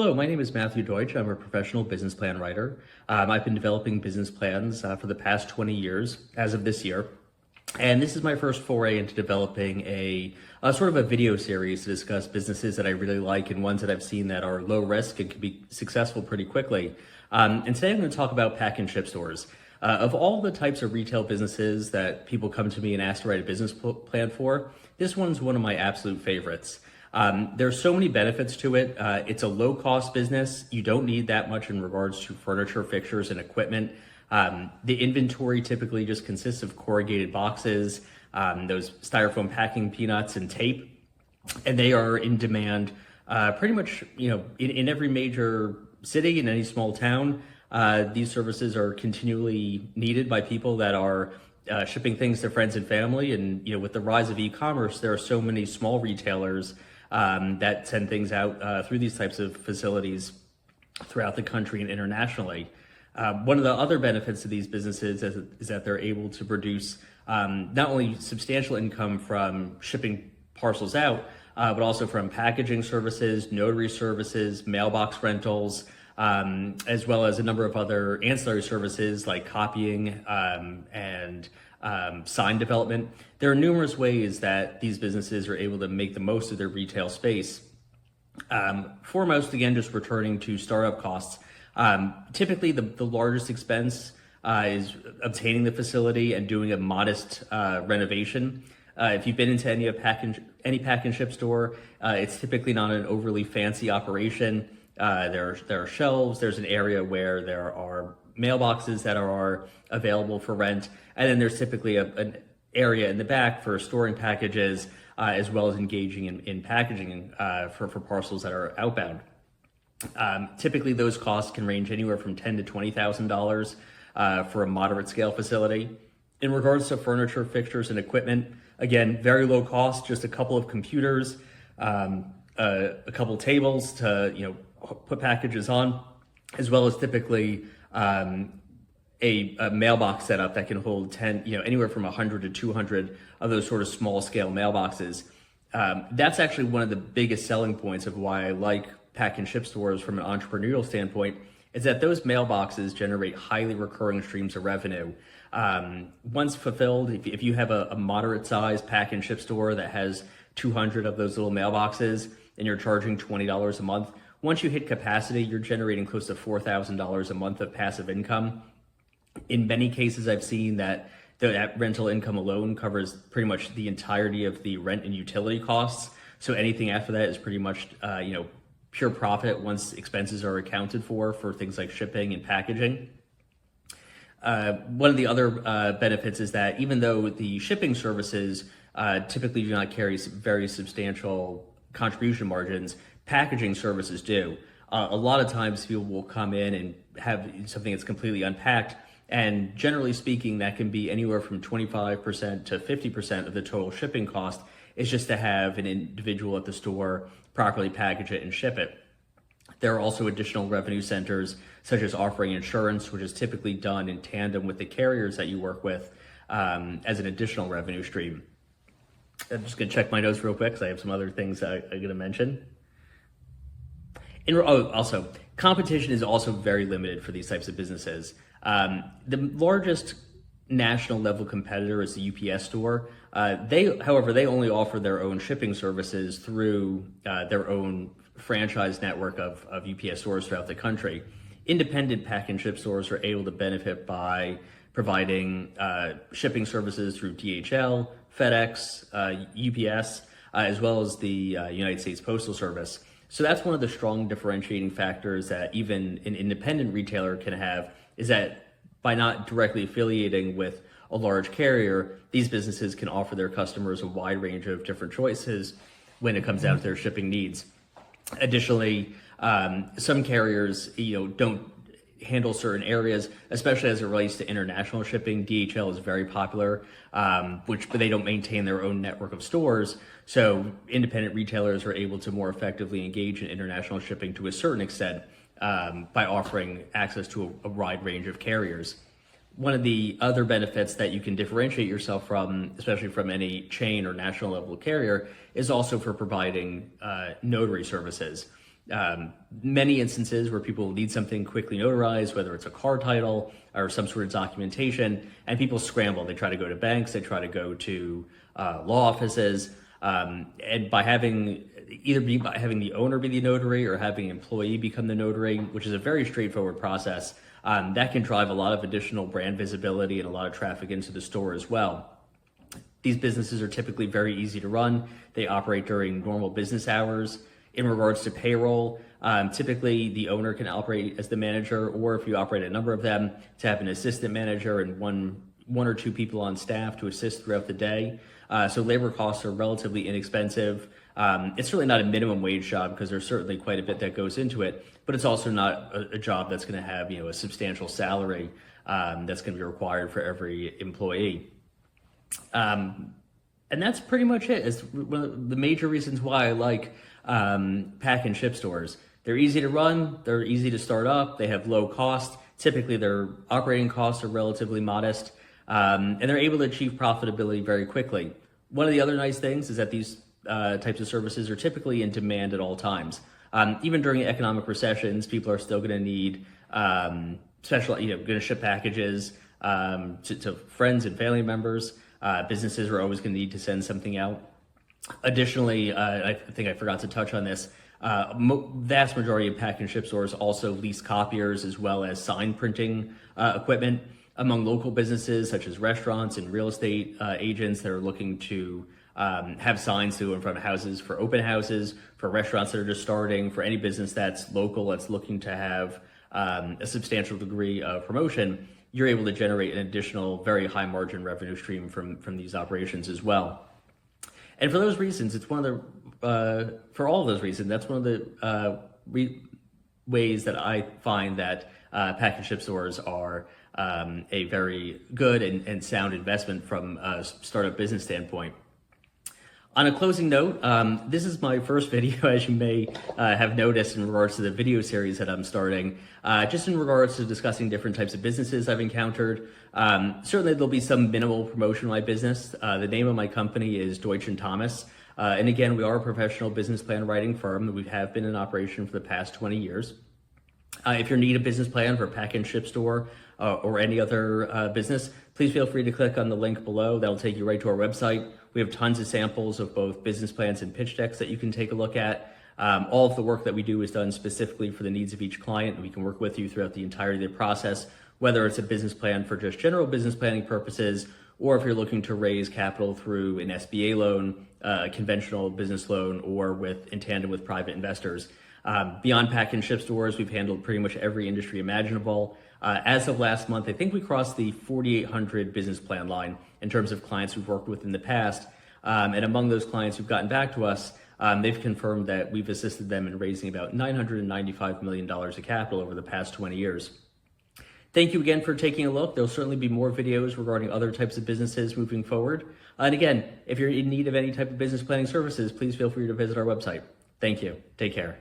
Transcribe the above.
Hello, my name is Matthew Deutsch. I'm a professional business plan writer. I've been developing business plans for the past 20 years as of this year. And this is my first foray into developing a sort of a video series to discuss businesses that I really like and ones that I've seen that are low risk and can be successful pretty quickly. And today I'm going to talk about pack and ship stores. Of all the types of retail businesses that people come to me and ask to write a business plan for, this one's one of my absolute favorites. There's so many benefits to it. It's a low cost business. You don't need that much in regards to furniture, fixtures, and equipment. The inventory typically just consists of corrugated boxes, those styrofoam packing peanuts and tape, and they are in demand pretty much, in every major city, in any small town. These services are continually needed by people that are shipping things to friends and family. And, with the rise of e-commerce, there are so many small retailers that send things out through these types of facilities throughout the country and internationally. One of the other benefits to these businesses is that they're able to produce not only substantial income from shipping parcels out, but also from packaging services, notary services, mailbox rentals, as well as a number of other ancillary services like copying and sign development. There are numerous ways that these businesses are able to make the most of their retail space. Foremost, again, just returning to startup costs. Typically, the largest expense is obtaining the facility and doing a modest renovation. If you've been into any pack and ship store, it's typically not an overly fancy operation. There are shelves. There's an area where there are mailboxes that are available for rent, and then there's typically an area in the back for storing packages, as well as engaging in packaging for parcels that are outbound. Typically, those costs can range anywhere from $10,000 to $20,000 for a moderate scale facility. In regards to furniture, fixtures, and equipment, again, very low cost, just a couple of computers, a couple tables to put packages on, as well as typically a mailbox setup that can hold anywhere from 100 to 200 of those sort of small scale mailboxes. That's actually one of the biggest selling points of why I like pack and ship stores from an entrepreneurial standpoint, is that those mailboxes generate highly recurring streams of revenue. Once fulfilled, if you have a moderate sized pack and ship store that has 200 of those little mailboxes and you're charging $20 a month, once you hit capacity, you're generating close to $4,000 a month of passive income. In many cases, I've seen that that rental income alone covers pretty much the entirety of the rent and utility costs. So anything after that is pretty much, pure profit once expenses are accounted for things like shipping and packaging. One of the other benefits is that even though the shipping services typically do not carry very substantial contribution margins, packaging services do. A lot of times people will come in and have something that's completely unpacked, and generally speaking, that can be anywhere from 25% to 50% of the total shipping cost. Is just to have an individual at the store properly package it and ship it. There are also additional revenue centers, such as offering insurance, which is typically done in tandem with the carriers that you work with as an additional revenue stream. I'm just gonna check my notes real quick because I have some other things I'm gonna mention. Also, competition is also very limited for these types of businesses. The largest national level competitor is the UPS store. However, they only offer their own shipping services through their own franchise network of UPS stores throughout the country. Independent pack and ship stores are able to benefit by providing shipping services through DHL, FedEx, UPS, as well as the United States Postal Service. So that's one of the strong differentiating factors that even an independent retailer can have, is that by not directly affiliating with a large carrier, these businesses can offer their customers a wide range of different choices when it comes down to their shipping needs. Additionally, some carriers, don't handle certain areas, especially as it relates to international shipping. DHL is very popular, but they don't maintain their own network of stores. So independent retailers are able to more effectively engage in international shipping to a certain extent by offering access to a wide range of carriers. One of the other benefits that you can differentiate yourself from, especially from any chain or national level carrier, is also for providing notary services. many instances where people need something quickly notarized, whether it's a car title or some sort of documentation, and people scramble. They try to go to banks, they try to go to law offices, and by having the owner be the notary or having an employee become the notary, which is a very straightforward process, that can drive a lot of additional brand visibility and a lot of traffic into the store as well. These businesses are typically very easy to run. They operate during normal business hours. In regards to payroll, typically the owner can operate as the manager, or if you operate a number of them, to have an assistant manager and one or two people on staff to assist throughout the day. So labor costs are relatively inexpensive. It's certainly not a minimum wage job because there's certainly quite a bit that goes into it, but it's also not a job that's going to have a substantial salary that's going to be required for every employee. And that's pretty much it. It's one of the major reasons why I like pack and ship stores. They're easy to run, they're easy to start up, they have low cost. Typically their operating costs are relatively modest, and they're able to achieve profitability very quickly. One of the other nice things is that these types of services are typically in demand at all times. Even during economic recessions, people are still going to need going to ship packages to friends and family members. Businesses are always going to need to send something out. Additionally, I think I forgot to touch on this, vast majority of pack and ship stores also lease copiers as well as sign printing equipment. Among local businesses such as restaurants and real estate agents that are looking to have signs to go in front of houses for open houses, for restaurants that are just starting, for any business that's local that's looking to have a substantial degree of promotion, you're able to generate an additional very high margin revenue stream from these operations as well. And for those reasons, it's one of the, for all of those reasons, that's one of the ways that I find that pack and ship stores are a very good and sound investment from a startup business standpoint. On a closing note, this is my first video, as you may have noticed, in regards to the video series that I'm starting, just in regards to discussing different types of businesses I've encountered. Certainly there'll be some minimal promotion of my business. The name of my company is Deutsch & Thomas. And again, we are a professional business plan writing firm. We have been in operation for the past 20 years. If you need a business plan for a pack and ship store or any other business, please feel free to click on the link below. That'll take you right to our website. We have tons of samples of both business plans and pitch decks that you can take a look at. All of the work that we do is done specifically for the needs of each client, and we can work with you throughout the entirety of the process, whether it's a business plan for just general business planning purposes, or if you're looking to raise capital through an SBA loan, a conventional business loan, or in tandem with private investors. Beyond pack and ship stores, we've handled pretty much every industry imaginable. As of last month, I think we crossed the 4,800 business plan line in terms of clients we've worked with in the past. And among those clients who've gotten back to us, they've confirmed that we've assisted them in raising about $995 million of capital over the past 20 years. Thank you again for taking a look. There'll certainly be more videos regarding other types of businesses moving forward. And again, if you're in need of any type of business planning services, please feel free to visit our website. Thank you. Take care.